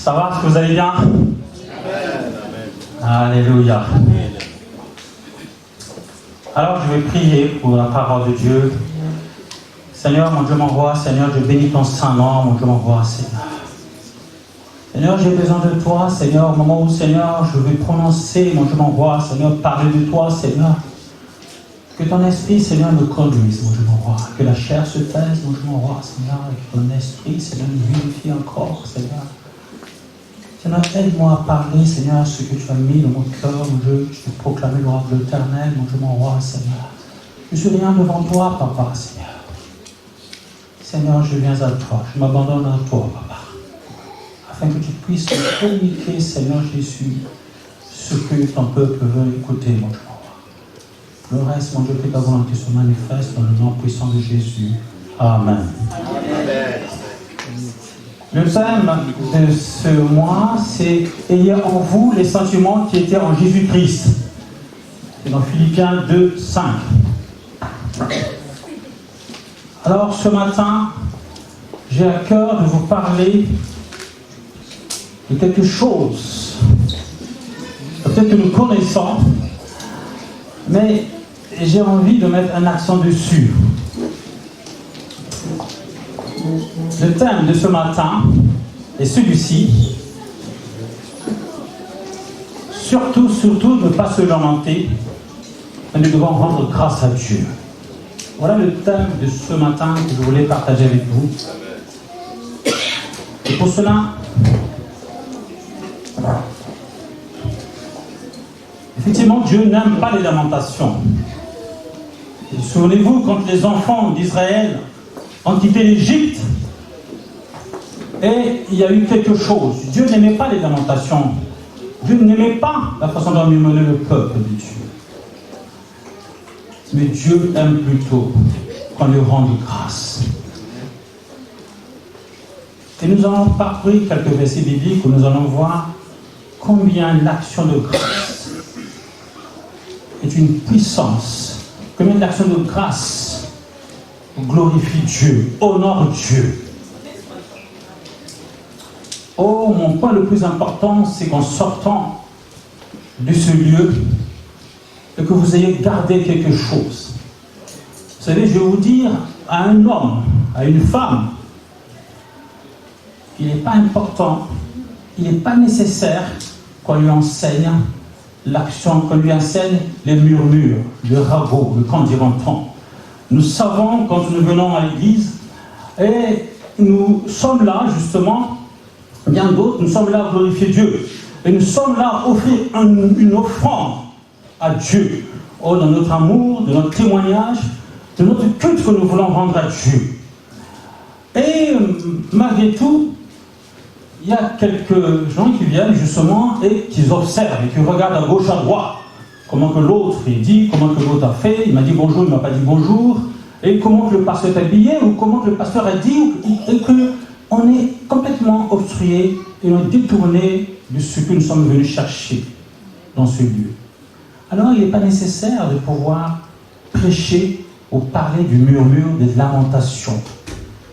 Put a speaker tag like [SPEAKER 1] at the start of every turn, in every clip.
[SPEAKER 1] Ça va, est-ce que vous allez bien? Alléluia. Alors je vais prier pour la parole de Dieu. Seigneur, mon Dieu m'envoie. Seigneur, je bénis ton saint nom. Mon Dieu m'envoie, Seigneur. Seigneur, j'ai besoin de toi, Seigneur. Au moment où, Seigneur, je vais prononcer, mon Dieu m'envoie, Seigneur, parler de toi, Seigneur. Que ton esprit, Seigneur, me conduise, mon Dieu m'envoie. Que la chair se taise, mon Dieu m'envoie, Seigneur. Et que ton esprit, Seigneur, me vivifie encore, Seigneur. Seigneur, aide-moi à parler, Seigneur, ce que tu as mis dans mon cœur, mon Dieu. Je vais proclamer l'ordre de l'Éternel, mon Dieu m'envoie, Seigneur. Je suis rien devant toi, Papa, Seigneur. Seigneur, je viens à toi. Je m'abandonne à toi, Papa. Afin que tu puisses me communiquer, Seigneur Jésus, ce que ton peuple veut écouter, mon Dieu. Le reste, mon Dieu, que ta volonté se manifeste dans le nom puissant de Jésus. Amen. Amen. Le thème de ce mois, c'est « Ayez en vous les sentiments qui étaient en Jésus-Christ ». C'est dans Philippiens 2, 5. Alors, ce matin, j'ai à cœur de vous parler de quelque chose. Peut-être que nous connaissons, mais j'ai envie de mettre un accent dessus. Le thème de ce matin est celui-ci. Surtout, ne pas se lamenter, mais nous devons rendre grâce à Dieu. Voilà le thème de ce matin que je voulais partager avec vous. Et pour cela, effectivement, Dieu n'aime pas les lamentations. Souvenez-vous, quand les enfants d'Israël ont quitté l'Égypte, et il y a eu quelque chose. Dieu n'aimait pas les lamentations. Dieu n'aimait pas la façon dont il menait le peuple de Dieu. Mais Dieu aime plutôt qu'on lui rende grâce. Et nous allons parcourir quelques versets bibliques où nous allons voir combien l'action de grâce est une puissance, combien l'action de grâce glorifie Dieu, honore Dieu. Oh, mon point le plus important, c'est qu'en sortant de ce lieu, et que vous ayez gardé quelque chose. Vous savez, je vais vous dire, à un homme, à une femme, il n'est pas important, il n'est pas nécessaire qu'on lui enseigne l'action, qu'on lui enseigne les murmures, le ragot, le qu'en dira-t-on. Nous savons quand nous venons à l'église, et nous sommes là justement, bien d'autres, nous sommes là à glorifier Dieu. Et nous sommes là à offrir une offrande à Dieu. Oh, dans notre amour, de notre témoignage, de notre culte que nous voulons rendre à Dieu. Et malgré tout, il y a quelques gens qui viennent justement et qui observent et qui regardent à gauche, à droite. Comment que l'autre il dit, comment que l'autre a fait, il m'a dit bonjour, il ne m'a pas dit bonjour. Et comment que le pasteur est habillé, ou comment que le pasteur a dit, et qu'on est complètement obstrué et on est détourné de ce que nous sommes venus chercher dans ce lieu. Alors il n'est pas nécessaire de pouvoir prêcher ou parler du murmure, des lamentations.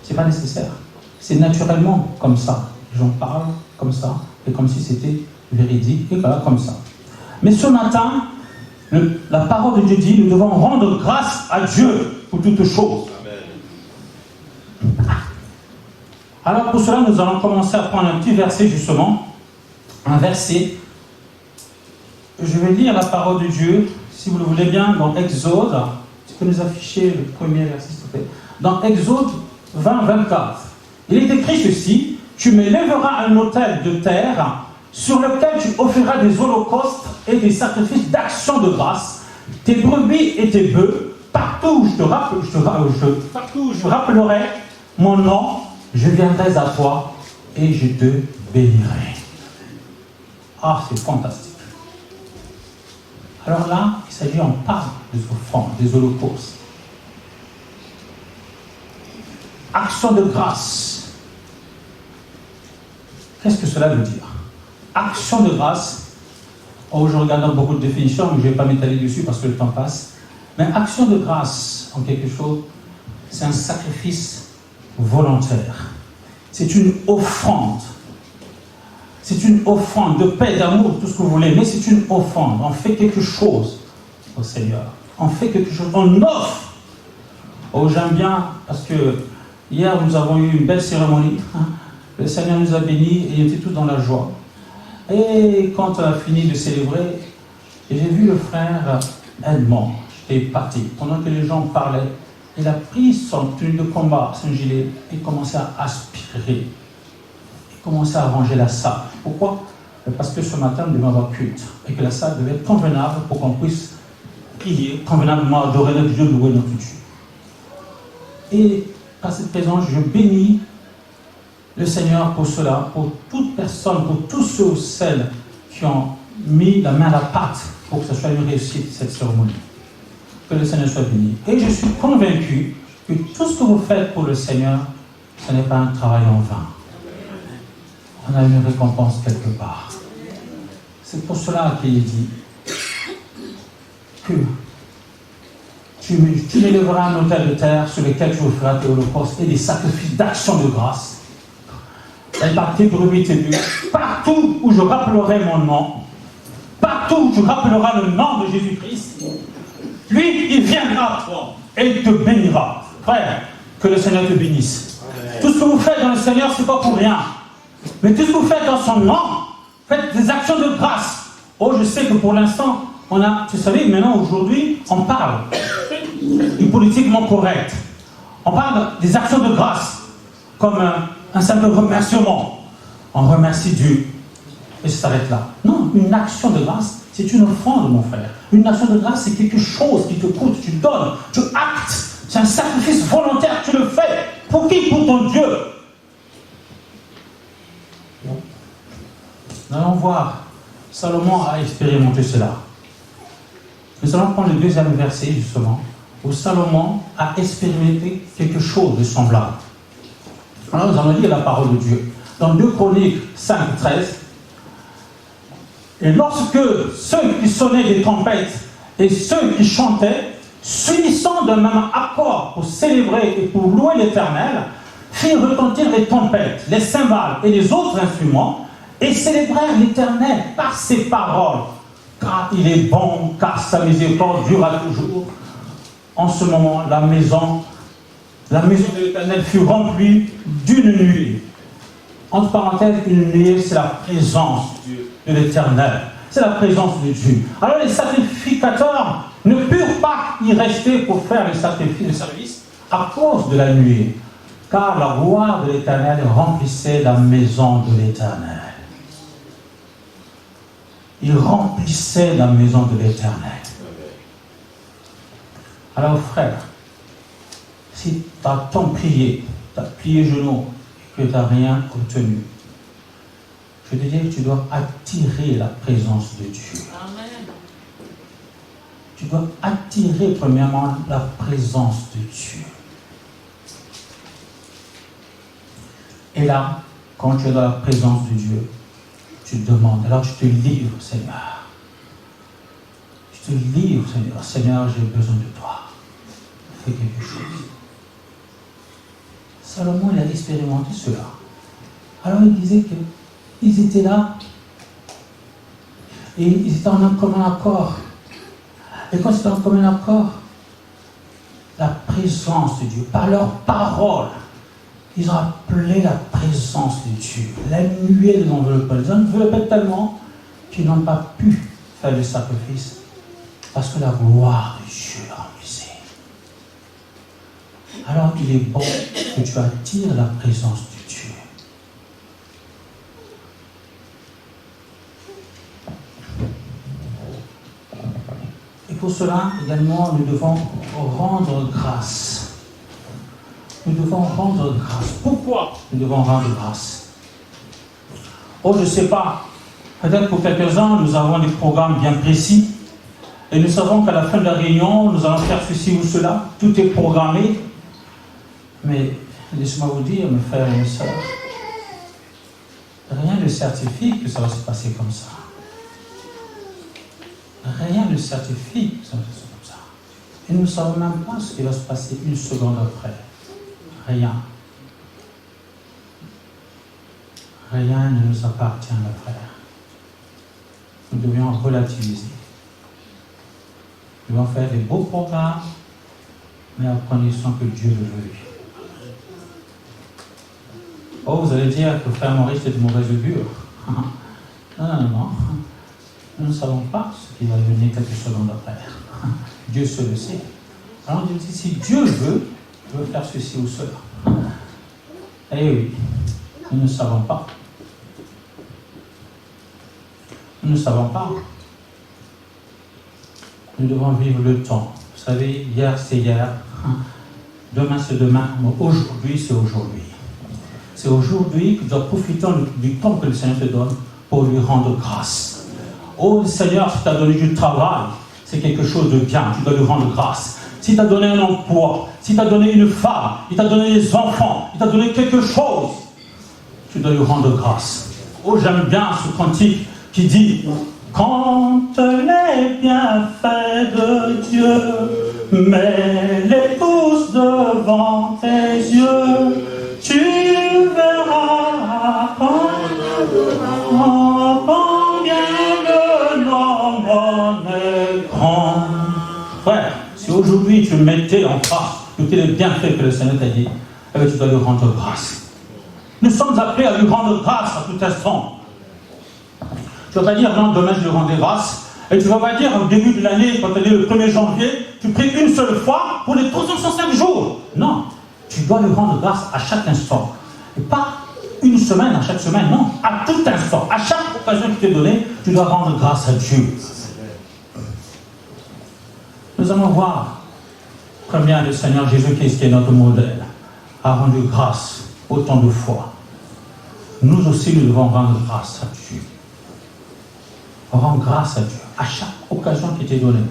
[SPEAKER 1] Ce n'est pas nécessaire. C'est naturellement comme ça. Les gens parlent comme ça, et comme si c'était véridique, et voilà, comme ça. Mais ce matin, la parole de Dieu dit, nous devons rendre grâce à Dieu pour toutes choses. Amen. Alors pour cela, nous allons commencer à prendre un petit verset justement, un verset. Je vais lire la parole de Dieu, si vous le voulez bien, dans Exode. Tu peux nous afficher le premier verset, s'il te plaît. Dans Exode 20, 24. Il est écrit ceci, tu m'élèveras un autel de terre sur lequel tu offriras des holocaustes et des sacrifices d'action de grâce, tes brebis et tes bœufs, partout où je rappellerai mon nom, je viendrai à toi et je te bénirai. Ah, c'est fantastique. Alors là, il s'agit, on parle des offrandes, des holocaustes. Action de grâce. Qu'est-ce que cela veut dire? Action de grâce. Oh, je regarde beaucoup de définitions, mais je ne vais pas m'étaler dessus parce que le temps passe. Mais action de grâce, en quelque chose, c'est un sacrifice volontaire. C'est une offrande. C'est une offrande de paix, d'amour, tout ce que vous voulez, mais c'est une offrande. On fait quelque chose au Seigneur. On fait quelque chose, on offre. Oh, j'aime bien, parce que hier, nous avons eu une belle cérémonie. Le Seigneur nous a bénis et on était tous dans la joie. Et quand on a fini de célébrer, j'ai vu le frère Edmond. J'étais parti. Pendant que les gens parlaient, il a pris son tenue de combat, son gilet, et commençait à aspirer. Il commençait à ranger la salle. Pourquoi? Parce que ce matin, nous devons avoir culte. Et que la salle devait être convenable pour qu'on puisse prier, convenablement adorer notre Dieu, louer notre Dieu. Et par cette présence, je bénis le Seigneur pour cela, pour toute personne, pour tous ceux ou celles qui ont mis la main à la pâte pour que ce soit une réussite, cette cérémonie. Que le Seigneur soit béni. Et je suis convaincu que tout ce que vous faites pour le Seigneur, ce n'est pas un travail en vain. On a une récompense quelque part. C'est pour cela qu'il est dit que tu m'élèveras un autel de terre sur lequel tu offriras tes holocaustes et des sacrifices d'action de grâce. Elle partit de Rubit et Dieu. Partout où je rappellerai mon nom, partout où tu rappelleras le nom de Jésus-Christ, lui, il viendra à toi et il te bénira. Frère, que le Seigneur te bénisse. Amen. Tout ce que vous faites dans le Seigneur, ce n'est pas pour rien. Mais tout ce que vous faites dans son nom, faites des actions de grâce. Oh, je sais que pour l'instant, on a, vous savez, maintenant, aujourd'hui, on parle du politiquement correct. On parle des actions de grâce, comme un simple remerciement. On remercie Dieu. Et ça s'arrête là. Non, une action de grâce, c'est une offrande, mon frère. Une action de grâce, c'est quelque chose qui te coûte, tu donnes, tu actes. C'est un sacrifice volontaire, tu le fais. Pour qui? Pour ton Dieu. Nous allons voir. Salomon a expérimenté cela. Nous allons prendre le deuxième verset, justement, où Salomon a expérimenté quelque chose de semblable. Alors nous allons lire la parole de Dieu. Dans 2 Chroniques 5, 13, et lorsque ceux qui sonnaient des trompettes et ceux qui chantaient, s'unissant d'un même accord pour célébrer et pour louer l'Éternel, firent retentir les trompettes, les cymbales et les autres instruments, et célébrèrent l'Éternel par ses paroles, car il est bon, car sa miséricorde durera toujours. En ce moment, la maison de l'Éternel fut remplie d'une nuée. Entre parenthèses, une nuée, c'est la présence de l'Éternel. C'est la présence de Dieu. Alors les sacrificateurs ne purent pas y rester pour faire le service à cause de la nuée, car la gloire de l'Éternel remplissait la maison de l'Éternel. Il remplissait la maison de l'Éternel. Alors frère, si tu as tant prié, tu as plié genoux et que tu n'as rien obtenu, je te dis que tu dois attirer la présence de Dieu. Amen. Tu dois attirer premièrement la présence de Dieu. Et là, quand tu es dans la présence de Dieu, tu demandes, alors tu te livres, Seigneur. Tu te livres, Seigneur. Seigneur, j'ai besoin de toi. Fais quelque chose. Salomon, il a expérimenté cela. Alors il disait qu'ils étaient là et ils étaient en commun accord. Et quand ils étaient en commun accord, la présence de Dieu, par leurs paroles, ils ont appelé la présence de Dieu. La nuée les enveloppait. Les enveloppait tellement qu'ils n'ont pas pu faire le sacrifice parce que la gloire de Dieu remplissait. Alors il est bon que tu attires la présence de Dieu. Et pour cela, également, nous devons rendre grâce. Nous devons rendre grâce. Pourquoi nous devons rendre grâce? Oh, je ne sais pas. Peut-être pour quelques-uns, nous avons des programmes bien précis. Et nous savons qu'à la fin de la réunion, nous allons faire ceci ou cela. Tout est programmé. Mais laissez-moi vous dire, mes frères et mes sœurs, rien ne certifie que ça va se passer comme ça. Rien ne certifie que ça va se passer comme ça. Et nous ne savons même pas ce qui va se passer une seconde après. Rien. Rien ne nous appartient, mes frères. Nous devions relativiser. Nous devons faire des beaux programmes, mais à condition que Dieu le veuille. Oh, vous allez dire que frère Maurice est de mauvaise augure. Non. Nous ne savons pas ce qui va devenir quelque chose dans notre frère. Dieu seul le sait. Alors Dieu dit, si Dieu veut, il veut faire ceci ou cela. Eh oui, nous ne savons pas. Nous ne savons pas. Nous devons vivre le temps. Vous savez, hier c'est hier, demain c'est demain, mais aujourd'hui c'est aujourd'hui. C'est aujourd'hui que nous dois profiter du temps que le Seigneur te donne pour lui rendre grâce. Oh Seigneur, si tu as donné du travail, c'est quelque chose de bien, tu dois lui rendre grâce. Si tu as donné un emploi, si tu as donné une femme, il t'a donné des enfants, il t'a donné quelque chose, tu dois lui rendre grâce. Oh, j'aime bien ce cantique qui dit « Quand les bienfaits de Dieu, mets-les tous devant tes yeux, tu verras combien le nombre est grand. » Frère, si aujourd'hui tu mettais en face tous les bienfaits que le Seigneur t'a dit, eh bien, tu dois lui rendre grâce. Nous sommes appelés à lui rendre grâce à tout instant. Tu ne vas pas dire, non, demain je lui rendrai grâce. Et tu ne vas pas dire, au début de l'année, quand elle est le 1er janvier, tu pries une seule fois pour les 365 jours. Non, tu dois lui rendre grâce à chaque instant. Et pas une semaine à chaque semaine, non, à tout instant. À chaque occasion qui t'est donnée, tu dois rendre grâce à Dieu. Nous allons voir combien le Seigneur Jésus-Christ, qui est notre modèle, a rendu grâce autant de fois. Nous aussi, nous devons rendre grâce à Dieu. Rendre grâce à Dieu à chaque occasion qui t'est donnée.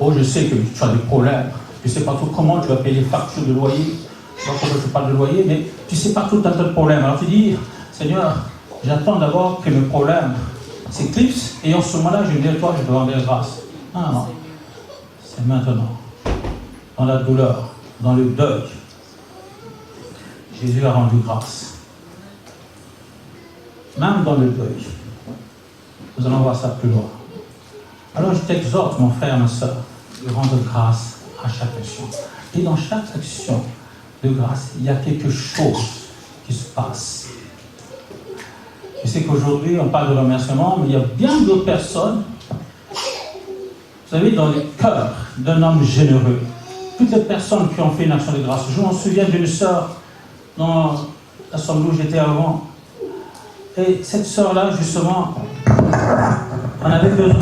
[SPEAKER 1] Oh, je sais que tu as des problèmes. Je ne sais pas trop comment tu vas payer les factures de loyer. Je ne sais pas pourquoi je parle de loyer, mais tu ne sais pas tout un tas de problèmes. Alors tu dis, Seigneur, j'attends d'abord que mes problèmes s'éclipsent et en ce moment-là, je me dis, toi, je te rendre grâce. Non. C'est maintenant. Dans la douleur, dans le deuil. Jésus a rendu grâce. Même dans le deuil. Nous allons voir ça plus loin. Alors je t'exhorte, mon frère, ma soeur, de rendre grâce à chaque action. Et dans chaque action de grâce, il y a quelque chose qui se passe. Je sais qu'aujourd'hui, on parle de remerciement, mais il y a bien d'autres personnes, vous savez, dans les cœurs d'un homme généreux, toutes les personnes qui ont fait une action de grâce. Je m'en souviens d'une sœur dans l'assemblée où j'étais avant. Et cette sœur-là, justement, on avait besoin,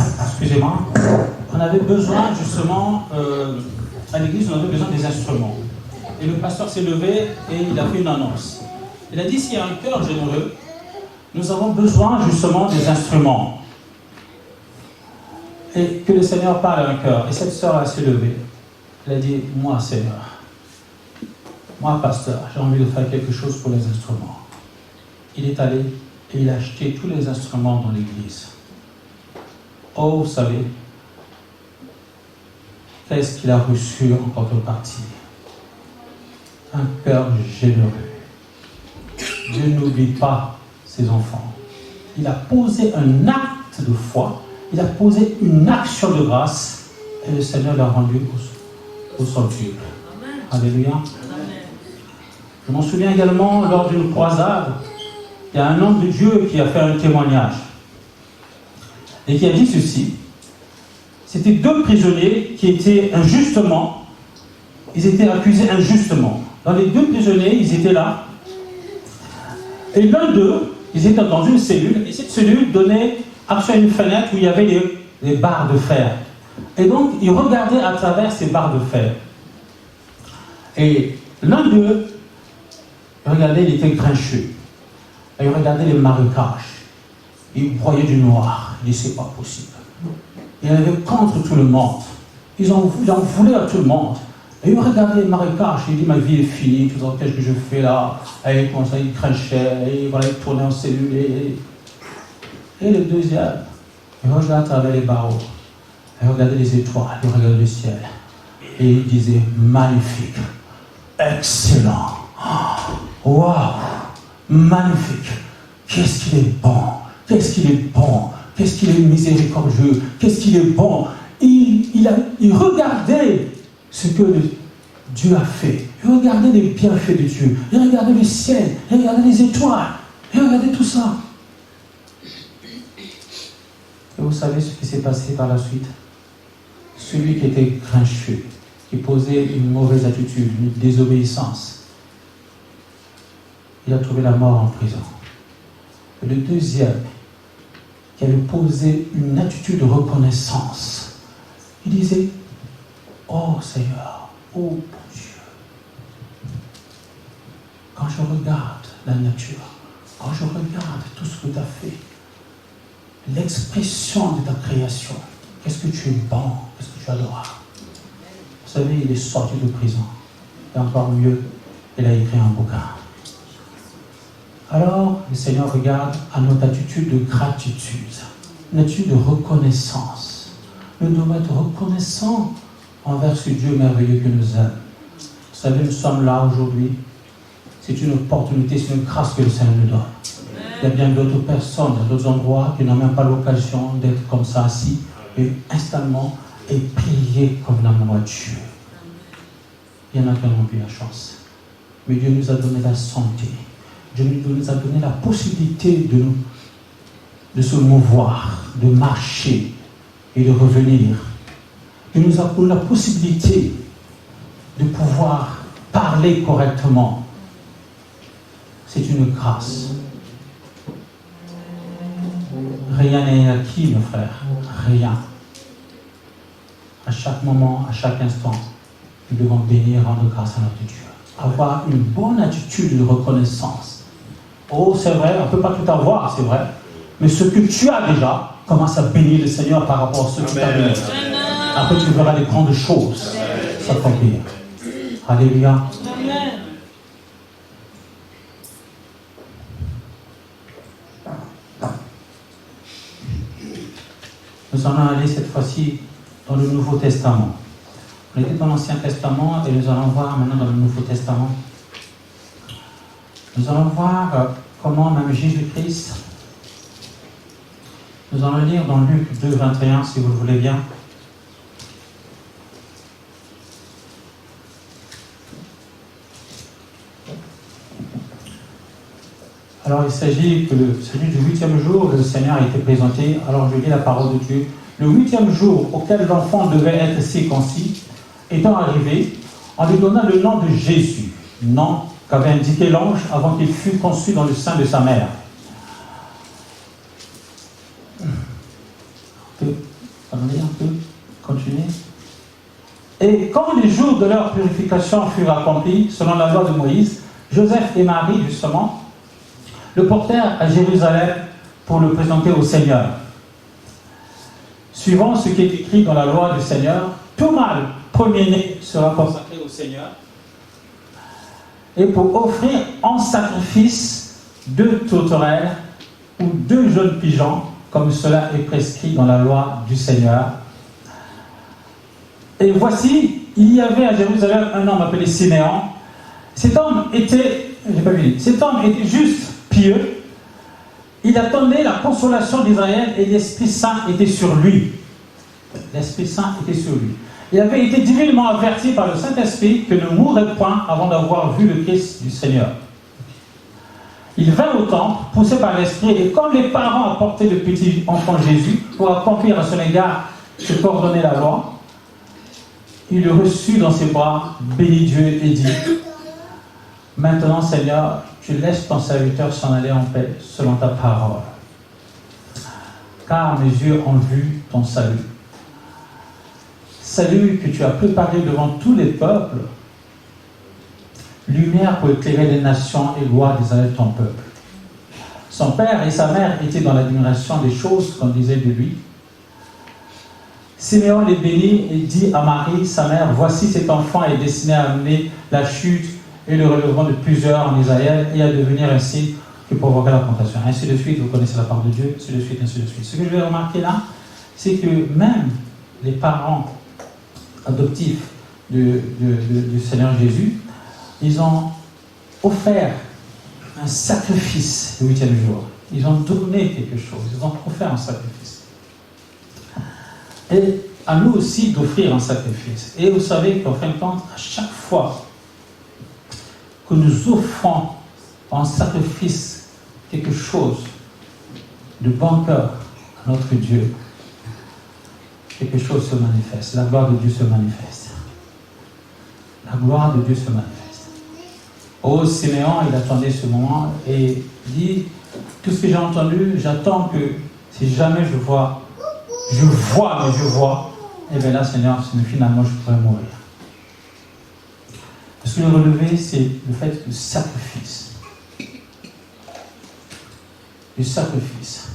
[SPEAKER 1] justement, à l'église, on avait besoin des instruments. Et le pasteur s'est levé et il a fait une annonce. Il a dit, s'il y a un cœur généreux, nous avons besoin, justement, des instruments. Et que le Seigneur parle à un cœur. Et cette sœur s'est levée. Elle a dit, moi, Seigneur, moi, pasteur, j'ai envie de faire quelque chose pour les instruments. Il est allé et il a acheté tous les instruments dans l'église. Oh, vous savez, qu'est-ce qu'il a reçu en contrepartie? Un cœur généreux. Dieu n'oublie pas ses enfants. Il a posé un acte de foi, il a posé une action de grâce, et le Seigneur l'a rendu au centuple. Alléluia. Je m'en souviens également, lors d'une croisade, il y a un homme de Dieu qui a fait un témoignage et qui a dit ceci. C'était 2 prisonniers qui étaient injustement, ils étaient accusés injustement. Dans les 2 prisonniers, ils étaient là. Et l'un d'eux, ils étaient dans une cellule, et cette cellule donnait accès à une fenêtre où il y avait des barres de fer. Et donc, ils regardaient à travers ces barres de fer. Et l'un d'eux, regardez, il était grincheux. Et il regardait les marécages. Il broyait du noir. Il dit, c'est pas possible. Il avait contre tout le monde. Ils en voulaient à tout le monde. Et il regardait les marécages. Il dit, ma vie est finie. Qu'est-ce que je fais là? Et comme ça, il grinchait. Et voilà, il tournait en cellule. Et le deuxième, il regardait à travers les barreaux. Il regardait les étoiles. Il regardait le ciel. Et il disait, magnifique. Excellent. Waouh! magnifique. Qu'est-ce qu'il est bon, qu'est-ce qu'il est bon, qu'est-ce qu'il est miséricordieux, qu'est-ce qu'il est bon. Il regardait ce que Dieu a fait. Il regardait les bienfaits de Dieu. Il regardait le ciel, il regardait les étoiles, il regardait tout ça. Et vous savez ce qui s'est passé par la suite? Celui qui était grincheux, qui posait une mauvaise attitude, une désobéissance, il a trouvé la mort en prison. Et le deuxième, qui avait posé une attitude de reconnaissance, il disait, oh Seigneur, oh bon Dieu, quand je regarde la nature, quand je regarde tout ce que tu as fait, l'expression de ta création, qu'est-ce que tu es bon, qu'est-ce que tu es adorable. Vous savez, il est sorti de prison. Et encore mieux, il a écrit un bouquin. Alors, le Seigneur regarde à notre attitude de gratitude, une attitude de reconnaissance. Nous devons être reconnaissants envers ce Dieu merveilleux que nous aime. Vous savez, nous sommes là aujourd'hui. C'est une opportunité, c'est une grâce que le Seigneur nous donne. Il y a bien d'autres personnes, dans d'autres endroits qui n'ont même pas l'occasion d'être comme ça assis et instamment et prier convenablement à Dieu. Il y en a qui n'ont plus la chance. Mais Dieu nous a donné la santé. Dieu nous a donné la possibilité de se mouvoir, de marcher et de revenir. Il nous a donné la possibilité de pouvoir parler correctement. C'est une grâce. Rien n'est acquis, mes frères. Rien. À chaque moment, à chaque instant, nous devons bénir, rendre grâce à notre Dieu. Avoir une bonne attitude de reconnaissance. Oh, c'est vrai, on ne peut pas tout avoir, c'est vrai. Mais ce que tu as déjà, commence à bénir le Seigneur par rapport à ce que tu as béni. Après, tu verras les grandes choses s'accomplir. Alléluia. Amen. Nous allons aller cette fois-ci dans le Nouveau Testament. On était dans l'Ancien Testament et nous allons voir maintenant dans le Nouveau Testament. Nous allons voir comment même Jésus-Christ, nous allons lire dans Luc 2, 21, si vous le voulez bien. Alors il s'agit que celui du 8e jour, le Seigneur a été présenté. Alors je lis la parole de Dieu. Le 8e jour auquel l'enfant devait être circoncis, étant arrivé, on lui donna le nom de Jésus, nom qu'avait indiqué l'ange avant qu'il fût conçu dans le sein de sa mère. On peut lire un peu, continuer. Et quand les jours de leur purification furent accomplis, selon la loi de Moïse, Joseph et Marie, justement, le portèrent à Jérusalem pour le présenter au Seigneur. Suivant ce qui est écrit dans la loi du Seigneur, tout mâle premier-né sera consacré au Seigneur, et pour offrir en sacrifice 2 tourterelles ou 2 jeunes pigeons, comme cela est prescrit dans la loi du Seigneur. Et voici, il y avait à Jérusalem un homme appelé Siméon. Cet homme était juste, pieux. Il attendait la consolation d'Israël et l'Esprit Saint était sur lui. L'Esprit Saint était sur lui. Il avait été divinement averti par le Saint-Esprit que ne mourrait point avant d'avoir vu le Christ du Seigneur. Il vint au temple, poussé par l'Esprit, et comme les parents apportaient le petit enfant Jésus pour accomplir à son égard ce qu'ordonnait la loi, il le reçut dans ses bras, bénit Dieu et dit: Maintenant, Seigneur, tu laisses ton serviteur s'en aller en paix selon ta parole. Car mes yeux ont vu ton salut. Salut que tu as préparé devant tous les peuples, lumière pour éclairer les nations et gloire d'Israël ton peuple. Son père et sa mère étaient dans l'admiration des choses qu'on disait de lui. Siméon les bénit et dit à Marie, sa mère: Voici cet enfant est destiné à amener la chute et le relèvement de plusieurs en Israël et à devenir ainsi que provoquer la tentation. Ainsi de suite, vous connaissez la parole de Dieu, ainsi de suite, ainsi de suite. Ce que je vais remarquer là, c'est que même les parents adoptifs du Seigneur Jésus, ils ont offert un sacrifice le 8e jour. Ils ont donné quelque chose, ils ont offert un sacrifice. Et à nous aussi d'offrir un sacrifice. Et vous savez qu'en fin de compte, à chaque fois que nous offrons en sacrifice quelque chose de bon cœur à notre Dieu, quelque chose se manifeste. La gloire de Dieu se manifeste. La gloire de Dieu se manifeste. Oh, Siméon, il attendait ce moment et dit, tout ce que j'ai entendu, j'attends que si jamais je vois, et bien là, Seigneur, finalement, je pourrais mourir. Parce que le relevé, c'est le fait du sacrifice. Du sacrifice.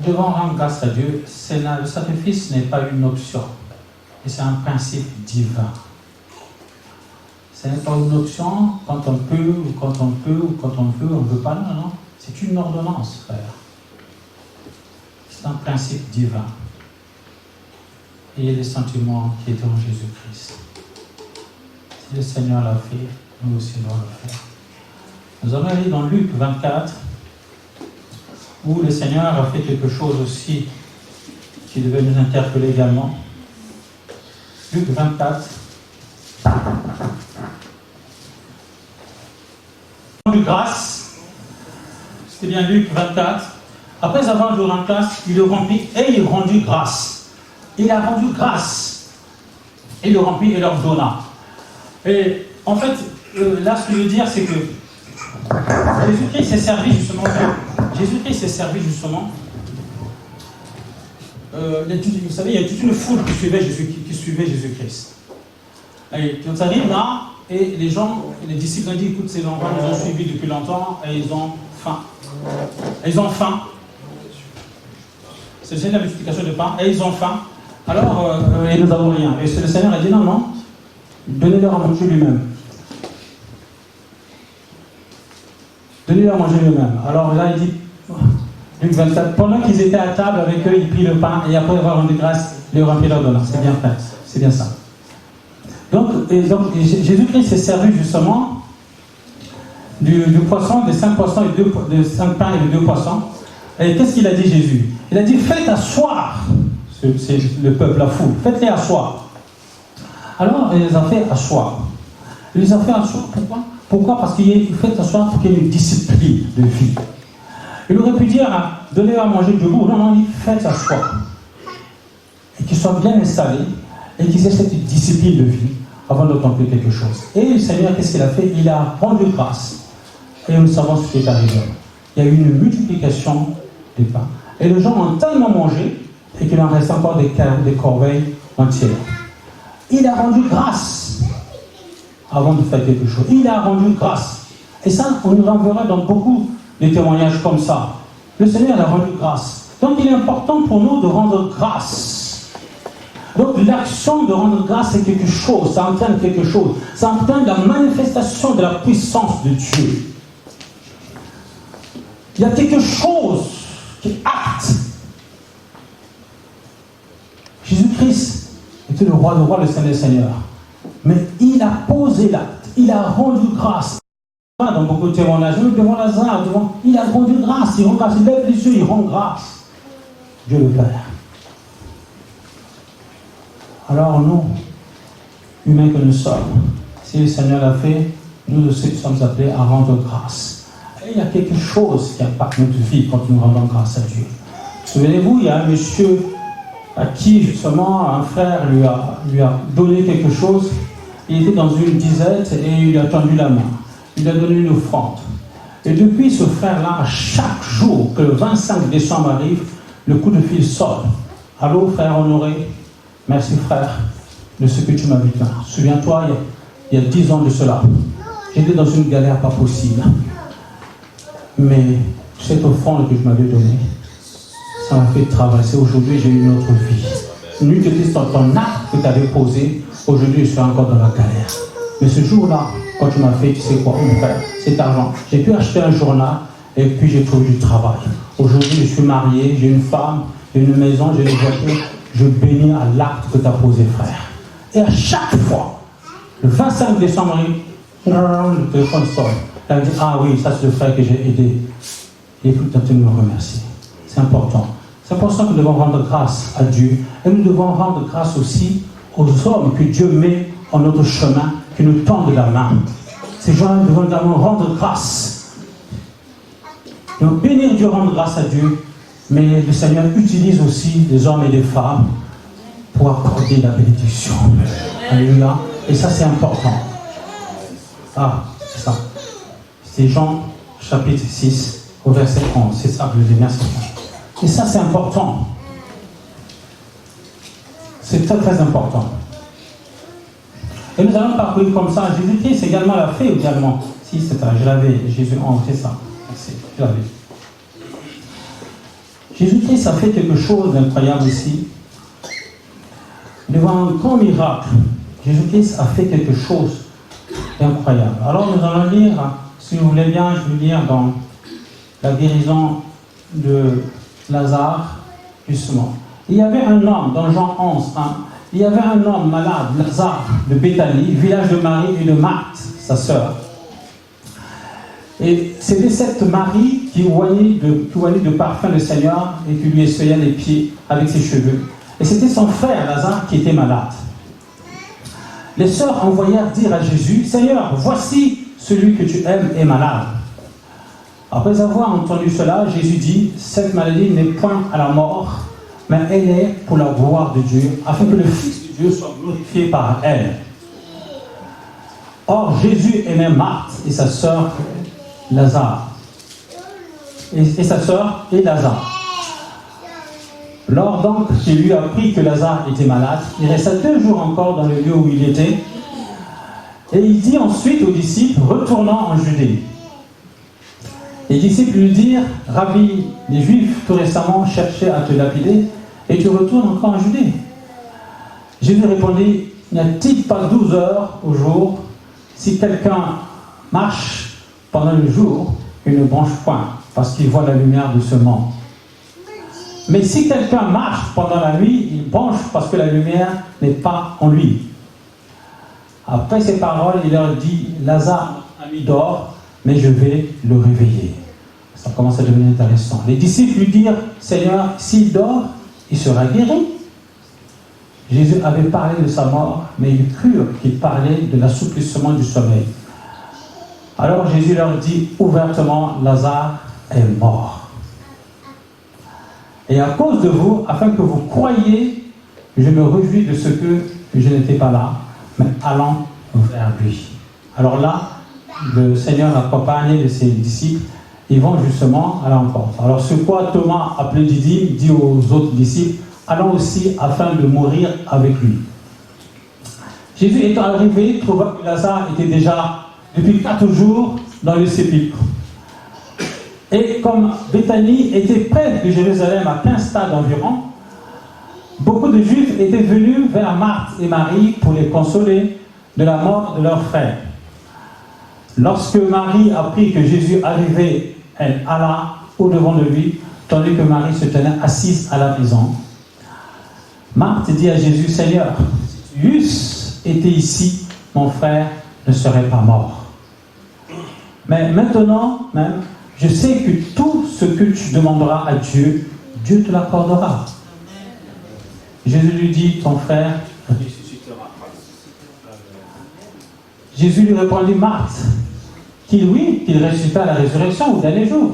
[SPEAKER 1] Nous devons rendre grâce à Dieu. Le sacrifice n'est pas une option. Et c'est un principe divin. Ce n'est pas une option quand on peut, ou quand on peut, ou quand on veut, on ne veut pas. Non, non. C'est une ordonnance, frère. C'est un principe divin. Et il y a des sentiments qui étaient en Jésus-Christ. Si le Seigneur l'a fait, nous aussi devons le faire. Nous allons aller dans Luc 24, où le Seigneur a fait quelque chose aussi qui devait nous interpeller également. Luc 24. De grâce. C'était bien Luc 24. Après avoir joué en classe, il le remplit et il rendit grâce. Il a rendu grâce. Il le remplit et leur donna. Et en fait, là, ce que je veux dire, c'est que Jésus-Christ s'est servi justement. Jésus-Christ s'est servi justement. Vous savez, il y a toute une foule qui suivait Jésus-Christ. Et quand ça arrive là, et les gens, les disciples ont dit, écoute, ces enfants nous ont suivis depuis longtemps et ils ont faim. Ils ont faim. C'est la multiplication de pain, et ils ont faim. Alors, et nous n'avons rien. Et le Seigneur a dit, non, non, donnez-leur à manger lui-même. Donnez-leur à manger lui-même. Alors là, il dit, Luc 24, pendant qu'ils étaient à table avec eux, il prit le pain, et après avoir rendu grâce, il leur remplit leur donnant. C'est bien fait, c'est bien ça. Donc Jésus-Christ s'est servi justement du poisson, des 5 poissons et de 5 pains et de 2 poissons. Et qu'est-ce qu'il a dit Jésus? Il a dit, faites asseoir, c'est le peuple, la foule, faites-les asseoir. Alors, il les a fait asseoir. Il les a fait asseoir, pourquoi? Pourquoi? Parce qu'il fait asseoir pour qu'il y ait une discipline de vie. Il aurait pu dire, donnez-leur à manger debout. Non, non, il fait asseoir. Et qu'ils soient bien installés, et qu'ils aient cette discipline de vie avant d'entendre quelque chose. Et le Seigneur, qu'est-ce qu'il a fait? Il a rendu grâce. Et nous savons ce qui est arrivé. Il y a eu une multiplication des pains. Et les gens ont tellement mangé et qu'il en reste encore des corbeilles entières. Il a rendu grâce avant de faire quelque chose. Il a rendu grâce. Et ça, on nous en verra dans beaucoup de témoignages comme ça. Le Seigneur a rendu grâce. Donc il est important pour nous de rendre grâce. Donc l'action de rendre grâce, c'est quelque chose, ça entraîne quelque chose. Ça entraîne la manifestation de la puissance de Dieu. Il y a quelque chose qui acte. Jésus-Christ était le roi des rois, le Seigneur des seigneurs. Mais il a posé l'acte, il a rendu grâce. Dans beaucoup de témoignages, devant Lazare, il a rendu grâce, il rend grâce, il lève les yeux, il rend grâce. Dieu le Père. Alors nous, humains que nous sommes, si le Seigneur l'a fait, nous aussi sommes appelés à rendre grâce. Et il y a quelque chose qui impacte notre vie quand nous rendons grâce à Dieu. Souvenez-vous, il y a un monsieur à qui justement un frère lui a donné quelque chose. Il était dans une disette et il lui a tendu la main. Il a donné une offrande. Et depuis, ce frère-là, à chaque jour que le 25 décembre arrive, le coup de fil sort. Allô, frère Honoré? Merci, frère, de ce que tu m'as dit là. Souviens-toi, il y a 10 ans de cela, j'étais dans une galère pas possible. Mais cette offrande que je m'avais donnée, ça m'a fait traverser. Aujourd'hui, j'ai une autre vie. Nuit de Christ, ton acte que tu avais posé, aujourd'hui, je suis encore dans la galère. Mais ce jour-là, quand tu m'as fait, tu sais quoi, mon frère, cet argent, j'ai pu acheter un journal et puis j'ai trouvé du travail. Aujourd'hui, je suis marié, j'ai une femme, j'ai une maison, j'ai une voiture. Je bénis à l'acte que tu as posé, frère. Et à chaque fois Le 25 décembre, le téléphone sonne. Elle dit, ah oui, ça c'est le frère que j'ai aidé. Et tout à fait me remercier. C'est important. C'est pour ça que nous devons rendre grâce à Dieu. Et nous devons rendre grâce aussi aux hommes que Dieu met en notre chemin, qui nous tendent la main. Ces gens devons également rendre grâce. Donc bénir Dieu, rendre grâce à Dieu. Mais le Seigneur utilise aussi des hommes et des femmes pour accorder la bénédiction. Alléluia. Et ça c'est important. Ah, c'est ça. C'est Jean chapitre 6 au verset 11. C'est ça que je dis. Merci. Et ça c'est important. C'est très très important. Et nous allons parcourir comme ça. Jésus-Christ également l'a fait également. Si, c'est ça, je l'avais. Jésus, c'est ça. Merci, je l'avais. Jésus-Christ a fait quelque chose d'incroyable ici. Devant un grand miracle, Jésus-Christ a fait quelque chose d'incroyable. Alors nous allons lire, si vous voulez bien, je vais lire dans la guérison de Lazare, justement. Il y avait un homme, dans Jean 11, il y avait un homme malade, Lazare, de Béthanie, village de Marie et de Marthe, sa sœur. Et c'était cette Marie qui oignait de parfum le Seigneur et qui lui essuyait les pieds avec ses cheveux. Et c'était son frère Lazare qui était malade. Les sœurs envoyèrent dire à Jésus, Seigneur, voici celui que tu aimes est malade. Après avoir entendu cela, Jésus dit, cette maladie n'est point à la mort, mais elle est pour la gloire de Dieu, afin que le Fils de Dieu soit glorifié par elle. Or, Jésus aimait Marthe et sa sœur Lazare. Et sa sœur et Lazare. Lors donc qu'il lui apprit que Lazare était malade, il resta 2 jours encore dans le lieu où il était. Et il dit ensuite aux disciples, retournant en Judée. Les disciples lui dirent, Rabbi, les Juifs tout récemment cherchaient à te lapider, et tu retournes encore en Judée. Jésus répondit, n'y a-t-il pas 12 heures au jour? Si quelqu'un marche pendant le jour, il ne bronche point, parce qu'il voit la lumière de ce monde. Mais si quelqu'un marche pendant la nuit, il bronche parce que la lumière n'est pas en lui. Après ces paroles, il leur dit, Lazare, notre ami, dort, mais je vais le réveiller. Ça commence à devenir intéressant. Les disciples lui dirent, Seigneur, s'il dort, il sera guéri. Jésus avait parlé de sa mort, mais ils crurent qu'il parlait de l'assouplissement du sommeil. Alors Jésus leur dit ouvertement, Lazare est mort. Et à cause de vous, afin que vous croyiez, je me réjouis de ce que je n'étais pas là, mais allant vers lui. Alors là, le Seigneur accompagné de ses disciples, ils vont justement à l'encontre. Alors ce quoi Thomas, appelé Didyme, dit aux autres disciples, allons aussi afin de mourir avec lui. Jésus étant arrivé, trouva que Lazare était déjà depuis 4 jours dans le sépulcre. Et comme Béthanie était près de Jérusalem à 15 stades environ, beaucoup de Juifs étaient venus vers Marthe et Marie pour les consoler de la mort de leur frère. Lorsque Marie apprit que Jésus arrivait, elle alla au-devant de lui, tandis que Marie se tenait assise à la maison. Marthe dit à Jésus, Seigneur, si tu eusses été ici, mon frère ne serait pas mort. Mais maintenant, même, je sais que tout ce que tu demanderas à Dieu, Dieu te l'accordera. Jésus lui dit, ton frère ressuscitera. Jésus lui répondit, Marthe, qu'il ressuscita à la résurrection au dernier jour.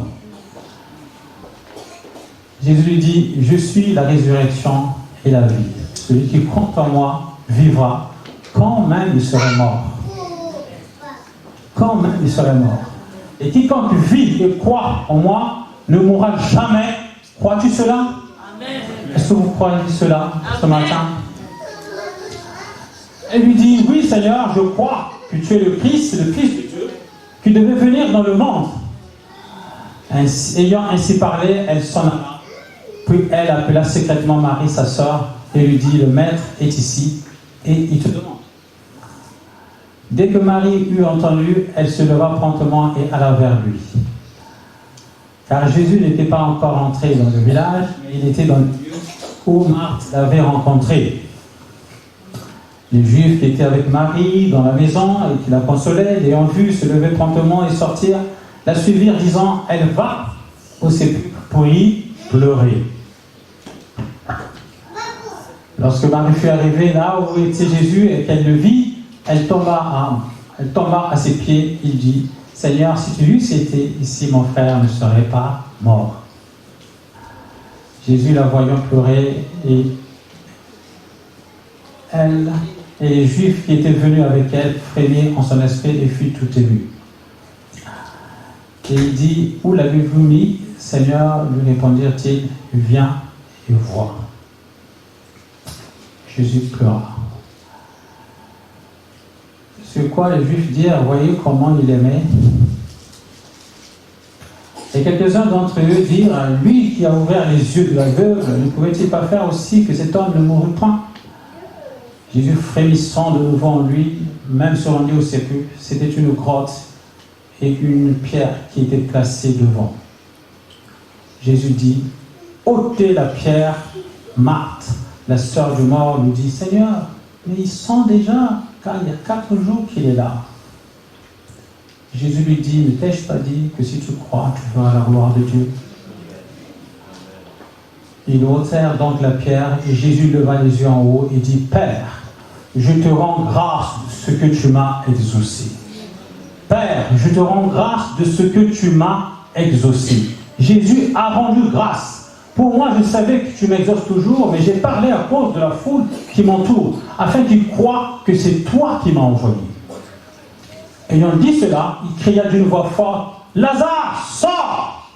[SPEAKER 1] Jésus lui dit, je suis la résurrection et la vie. Celui qui compte en moi vivra, quand même il serait mort. Quand même il serait mort. Et quiconque vit et croit en moi ne mourra jamais. Crois-tu cela? Amen. Est-ce que vous croyez cela ce matin? Elle lui dit, oui Seigneur, je crois que tu es le Fils de Dieu, qui devait venir dans le monde. Ayant ainsi parlé, elle s'en alla. Puis elle appela secrètement Marie, sa sœur, et lui dit, le Maître est ici, et il te demande. Dès que Marie eut entendu, elle se leva promptement et alla vers lui. Car Jésus n'était pas encore entré dans le village, mais il était dans le lieu où Marthe l'avait rencontré. Les Juifs qui étaient avec Marie dans la maison et qui la consolaient, l'ayant vue se lever promptement et sortir, la suivirent disant, elle va au sépulcre pour y pleurer. Lorsque Marie fut arrivée là où était Jésus et qu'elle le vit, elle tomba à ses pieds. Il dit, Seigneur, si tu eusses été ici, mon frère ne serait pas mort. Jésus, la voyant pleurer, et elle et les Juifs qui étaient venus avec elle frémirent en son aspect et furent tout émus. Et il dit, où l'avez-vous mis, Seigneur? Lui répondirent-ils, viens et vois. Jésus pleura. Sur quoi les Juifs dirent, voyez comment il aimait. Et quelques-uns d'entre eux dirent, lui qui a ouvert les yeux de la veuve, ne pouvait-il pas faire aussi que cet homme ne mourût point? Jésus, frémissant de nouveau en lui, même se rendit au sépulcre. C'était une grotte et une pierre qui était placée devant. Jésus dit, ôtez la pierre. Marthe, la sœur du mort, lui dit, Seigneur, mais il sent déjà, car il y a 4 jours qu'il est là. Jésus lui dit, ne t'ai-je pas dit que si tu crois, tu verras la gloire de Dieu? Ils ôtèrent donc la pierre et Jésus leva les yeux en haut et dit, Père, je te rends grâce de ce que tu m'as exaucé. Père, je te rends grâce de ce que tu m'as exaucé. Jésus a rendu grâce. Pour moi, je savais que tu m'exauces toujours, mais j'ai parlé à cause de la foule qui m'entoure, afin qu'ils croient que c'est toi qui m'as envoyé. Ayant dit cela, il cria d'une voix forte, Lazare, sors!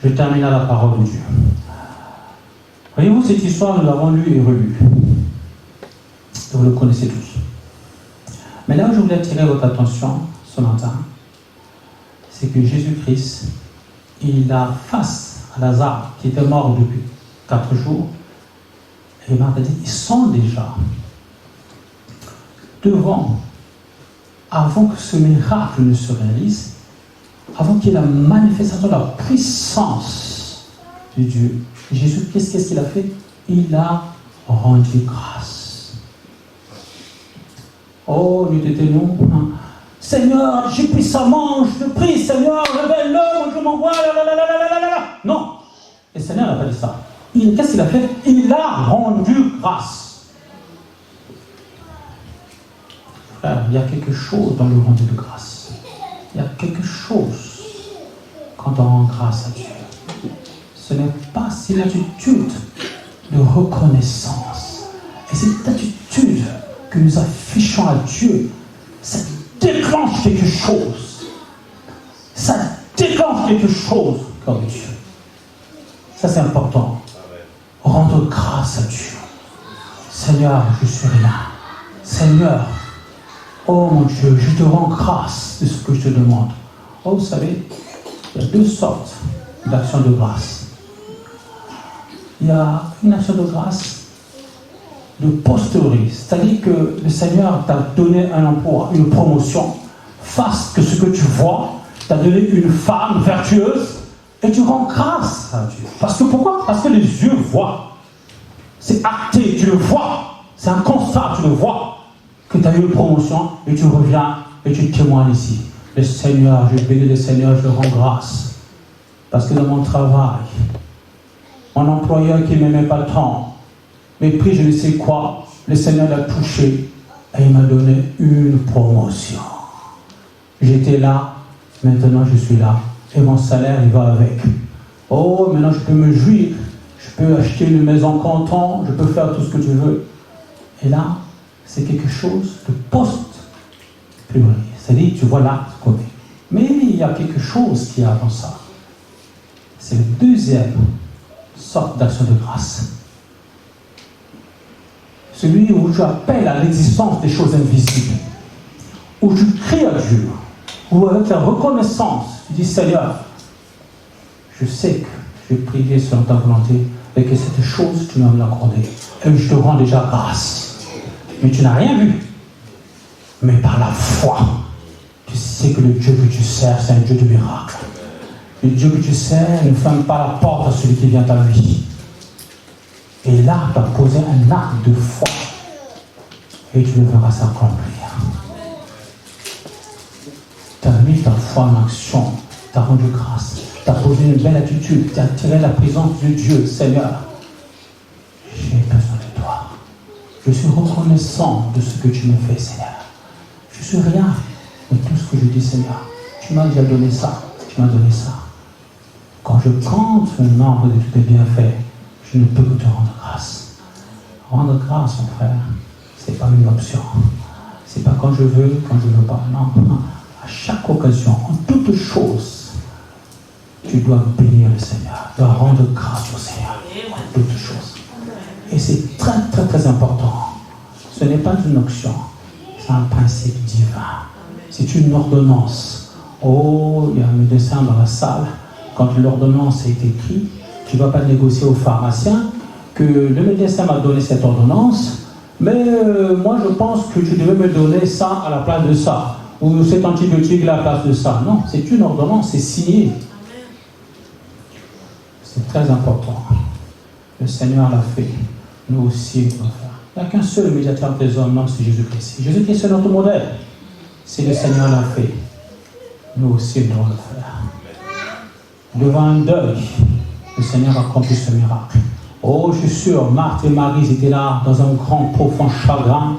[SPEAKER 1] Je termine à la parole de Dieu. Voyez-vous, cette histoire, nous l'avons lue et relue. Vous le connaissez tous. Mais là où je voulais attirer votre attention ce matin, c'est que Jésus-Christ, il a face à Lazare, qui était mort depuis 4 jours, et Marthe a dit, ils sont déjà devant, avant que ce miracle ne se réalise, avant qu'il y ait la manifestation de la puissance de Dieu. Jésus, qu'est-ce qu'il a fait? Il a rendu grâce. Oh, nous t'éteignons. Seigneur, j'ai puissamment, je te prie, Seigneur, révèle-le, je m'envoie, non. Et le Seigneur n'a pas dit ça. Qu'est-ce qu'il a fait? Il a rendu grâce. Frère, il y a quelque chose dans le rendu de grâce. Il y a quelque chose quand on rend grâce à Dieu. Ce n'est pas cette attitude de reconnaissance. Et cette attitude que nous affichons à Dieu, ça déclenche quelque chose. Ça déclenche quelque chose comme Dieu. Ça, c'est important. Rendre grâce à Dieu. Seigneur, je suis rien. Seigneur, oh mon Dieu, je te rends grâce de ce que je te demande. Oh, vous savez, il y a 2 sortes d'actions de grâce. Il y a une action de grâce de posteriori, c'est-à-dire que le Seigneur t'a donné un emploi, une promotion, face que ce que tu vois, t'a donné une femme vertueuse, et tu rends grâce à Dieu. Parce que pourquoi? Parce que les yeux voient. C'est acté, tu le vois. C'est un constat, tu le vois, que tu as eu une promotion, et tu reviens, et tu témoignes ici. Le Seigneur, je bénis le Seigneur, je le rends grâce. Parce que dans mon travail, mon employeur qui ne m'aimait pas tant, mais pris je ne sais quoi, le Seigneur l'a touché et il m'a donné une promotion. J'étais là, maintenant je suis là, et mon salaire il va avec. Oh, maintenant je peux me jouir, je peux acheter une maison content, je peux faire tout ce que tu veux. Et là, c'est quelque chose de post-pluriel. C'est-à-dire, tu vois l'acte commis. Mais il y a quelque chose qui est avant ça. C'est le deuxième sorte d'action de grâce. Celui où tu appelles à l'existence des choses invisibles, où tu cries à Dieu, où avec la reconnaissance, tu dis Seigneur, je sais que je vais prier selon ta volonté et que cette chose, tu m'as l'accordée. Et je te rends déjà grâce. Mais tu n'as rien vu. Mais par la foi, tu sais que le Dieu que tu sers, c'est un Dieu de miracles. Le Dieu que tu sers ne ferme pas la porte à celui qui vient à lui. Et là, tu as posé un acte de foi. et tu le verras s'accomplir. Tu as mis ta foi en action, tu as rendu grâce, tu as posé une belle attitude, tu as attiré la présence de Dieu. Seigneur, j'ai besoin de toi. Je suis reconnaissant de ce que tu me fais, Seigneur. Je suis rien, mais tout ce que je dis, Seigneur, tu m'as déjà donné ça, tu m'as donné ça. Quand je compte le nombre de tous tes bienfaits, je ne peux que te rendre grâce. Rendre grâce, mon frère, ce n'est pas une option. Ce n'est pas quand je veux pas. Non. À chaque occasion, en toutes choses, tu dois bénir le Seigneur. Tu dois rendre grâce au Seigneur. En toutes choses. Et c'est très, très, très important. Ce n'est pas une option. C'est un principe divin. C'est une ordonnance. Oh, il y a un médecin dans la salle. Quand l'ordonnance est écrite, tu ne vas pas négocier au pharmacien que le médecin m'a donné cette ordonnance, mais moi je pense que tu devais me donner ça à la place de ça, ou cet antibiotique à la place de ça. Non, c'est une ordonnance, c'est signé. C'est très important. Le Seigneur l'a fait. Nous aussi, nous devons faire. Il n'y a qu'un seul médiateur des hommes, non, c'est Jésus-Christ. Jésus-Christ, c'est notre modèle. Si le Seigneur l'a fait, nous aussi, nous devons le faire. Devant un deuil, le Seigneur a accompli ce miracle. Oh, je suis sûr, Marthe et Marie étaient là dans un grand, profond chagrin.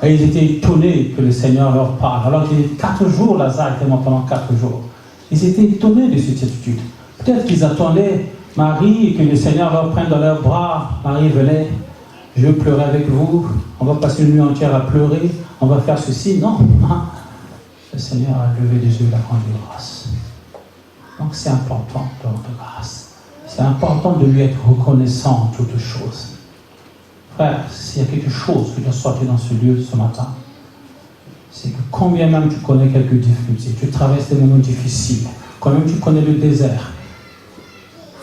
[SPEAKER 1] Et ils étaient étonnés que le Seigneur leur parle. Alors qu'il y a 4 jours, Lazare était mort pendant 4 jours. Ils étaient étonnés de cette attitude. Peut-être qu'ils attendaient Marie et que le Seigneur leur prenne dans leurs bras. Marie venait, je veux pleurer avec vous. On va passer une nuit entière à pleurer. On va faire ceci. Non. Le Seigneur a levé les yeux et a rendu grâce. Donc c'est important de rendre grâce. C'est important de lui être reconnaissant en toutes choses. Frère, s'il y a quelque chose qui doit sortir dans ce lieu ce matin, c'est que combien même tu connais quelques difficultés, tu traverses des moments difficiles, quand même tu connais le désert,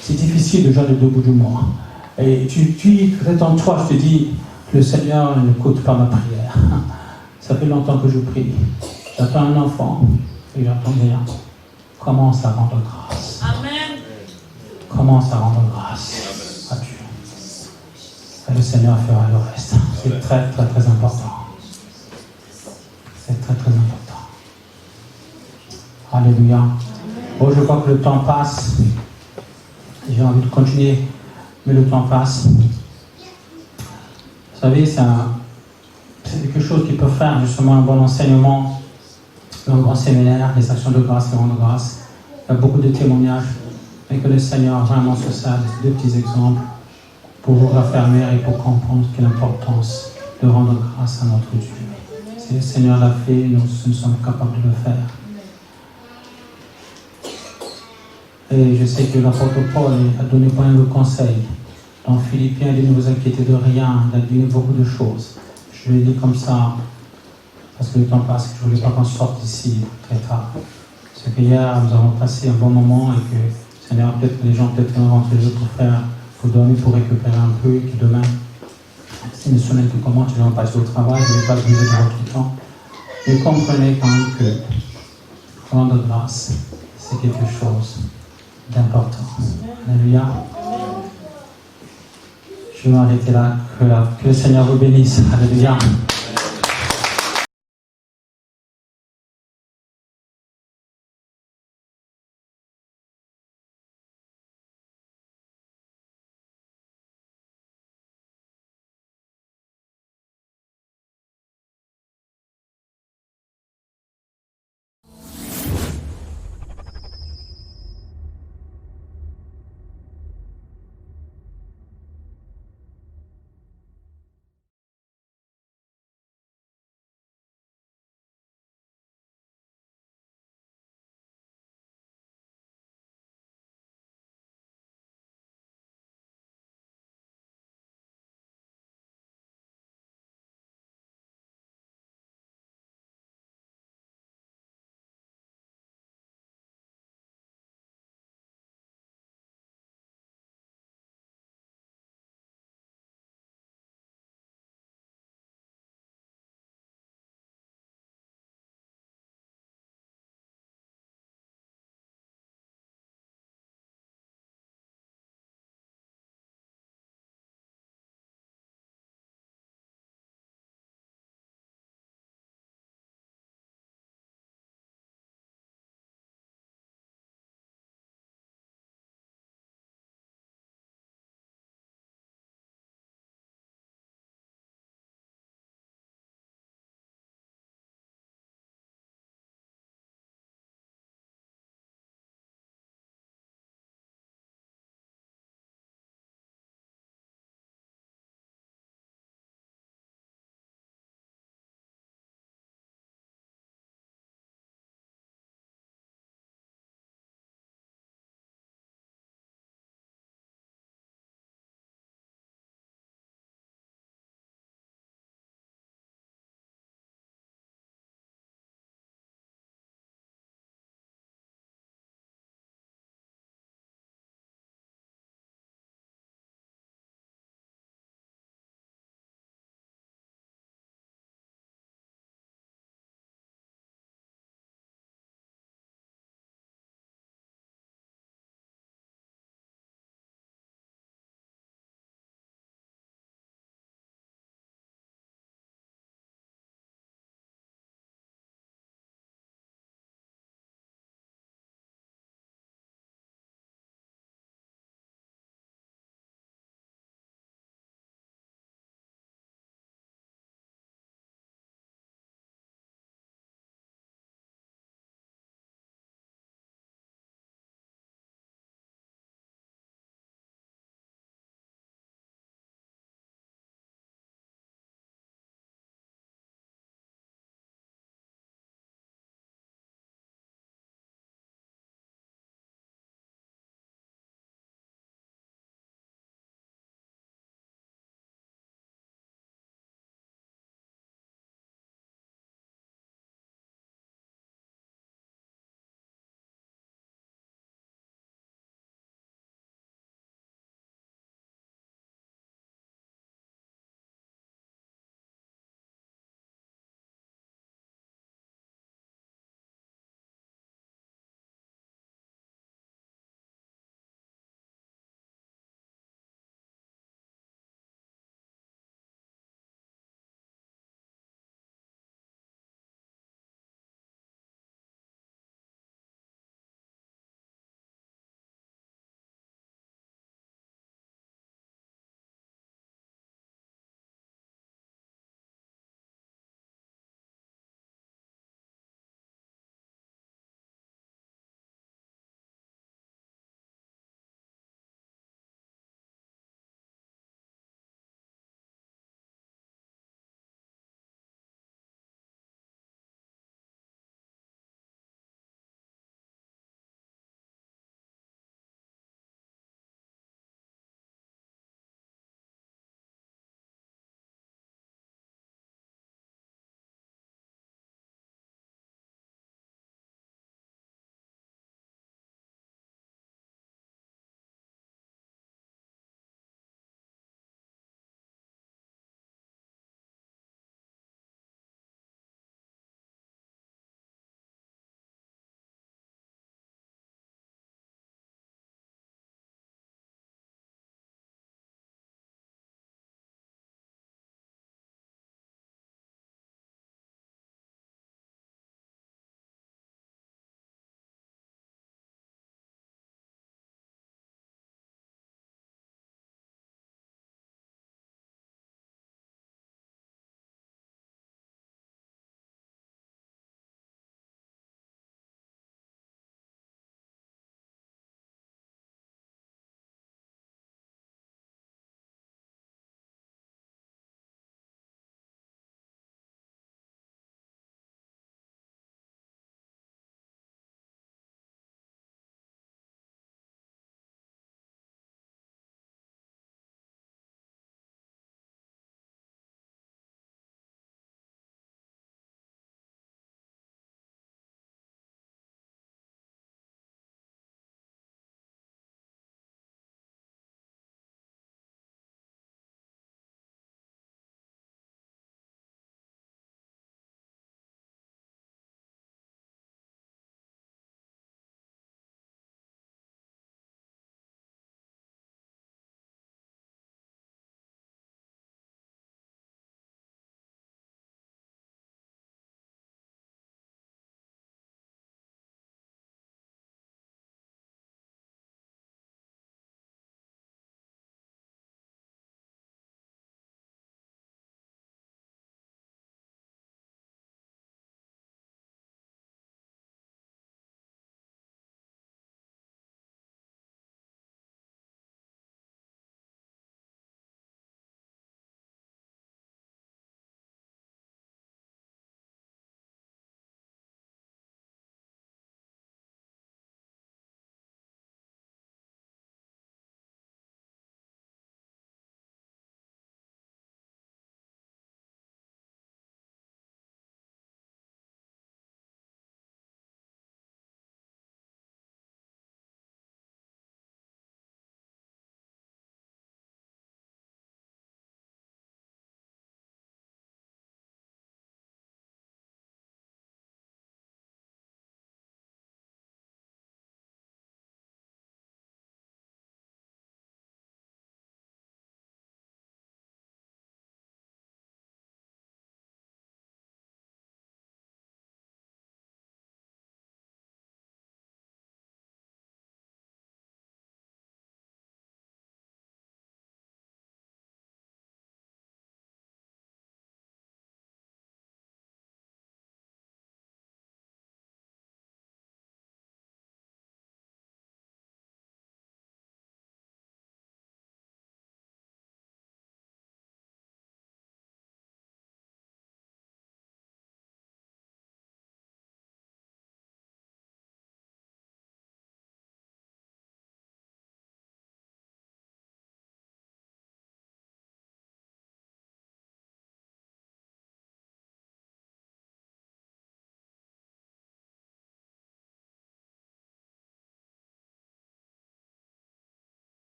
[SPEAKER 1] c'est difficile déjà de debout du mois. Et tu peut-être en toi, je te dis, le Seigneur n'écoute pas ma prière. Ça fait longtemps que je prie. J'attends un enfant et j'attends rien. Commence à rendre grâce. Amen. Commence à rendre grâce à Dieu. Et le Seigneur fera le reste. C'est très, très, très important. C'est très, très important. Alléluia. Oh, je vois que le temps passe. J'ai envie de continuer, mais le temps passe. Vous savez, c'est quelque chose qui peut faire justement un bon enseignement. Un grand séminaire, les actions de grâce et rendre grâce. Il y a beaucoup de témoignages, mais que le Seigneur vraiment se sert de 2 petits exemples pour vous raffermir et pour comprendre quelle importance de rendre grâce à notre Dieu. Si le Seigneur l'a fait, nous sommes capables de le faire. Et je sais que l'apôtre Paul a donné plein de conseils. Dans Philippiens, il dit ne vous inquiétez de rien, il a dit beaucoup de choses. Je l'ai dit comme ça, parce que le temps passe, que je ne voulais pas qu'on sorte d'ici très tard. C'est qu'hier, nous avons passé un bon moment et que, Seigneur, peut-être que les gens vont rentrer les autres frères pour dormir, pour récupérer un peu, et que demain, c'est une semaine que comment tu vas passer au travail, je ne vais pas brûler de votre temps. Mais comprenez quand même que rendre grâce, c'est quelque chose d'important. Alléluia. Je vais m'arrêter là, que le Seigneur vous bénisse. Alléluia.